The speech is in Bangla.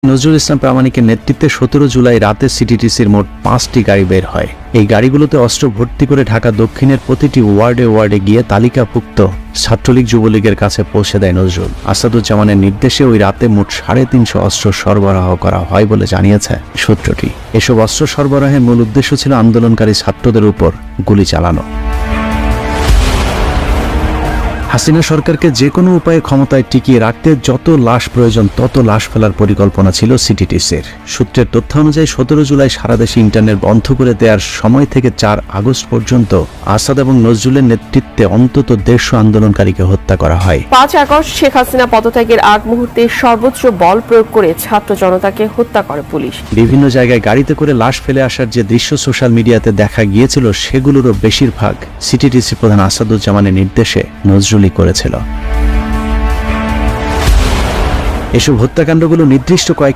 নজরুল ইসলাম প্রামাণিকের নেতৃত্বে 17 জুলাই রাতে সিটিটিসির মোট 5টি গাড়ি বের হয়। এই গাড়িগুলোতে অস্ত্র ভর্তি করে ঢাকা দক্ষিণের প্রতিটি ওয়ার্ডে গিয়ে তালিকাভুক্ত ছাত্রলীগ যুবলীগের কাছে পৌঁছে দেয় নজরুল। আসাদুজ্জামানের নির্দেশে ওই রাতে মোট 350 অস্ত্র সরবরাহ করা হয় বলে জানিয়েছে সূত্রটি। এসব অস্ত্র সরবরাহের মূল উদ্দেশ্য ছিল আন্দোলনকারী ছাত্রদের উপর গুলি চালানো। হাসিনা সরকারকে যে কোনো উপায়ে ক্ষমতায় টিকিয়ে রাখতে যত লাশ প্রয়োজন তত লাশ ফেলার পরিকল্পনা ছিল সিটিটিসির। সূত্রের তথ্য অনুযায়ী 17 জুলাই সারা দেশে ইন্টারনেট বন্ধ করে দেওয়ার সময় থেকে 4 আগস্ট পর্যন্ত আসাদ এবং নজরুলের নেতৃত্বে অন্তত 150 আন্দোলনকারীকে হত্যা করা হয়। 5 আগস্ট শেখ হাসিনা পদত্যাগের আগ মুহূর্তে সর্বোচ্চ বল প্রয়োগ করে ছাত্র জনতাকে হত্যা করে পুলিশ। বিভিন্ন জায়গায় গাড়িতে করে লাশ ফেলে আসার যে দৃশ্য সোশ্যাল মিডিয়াতে দেখা গিয়েছিল সেগুলোরও বেশিরভাগ সিটিটিসি প্রধান আসাদুজ্জামানের নির্দেশে নজরুল করেছিল। এসব হত্যাকাণ্ডগুলো নির্দিষ্ট কয়েক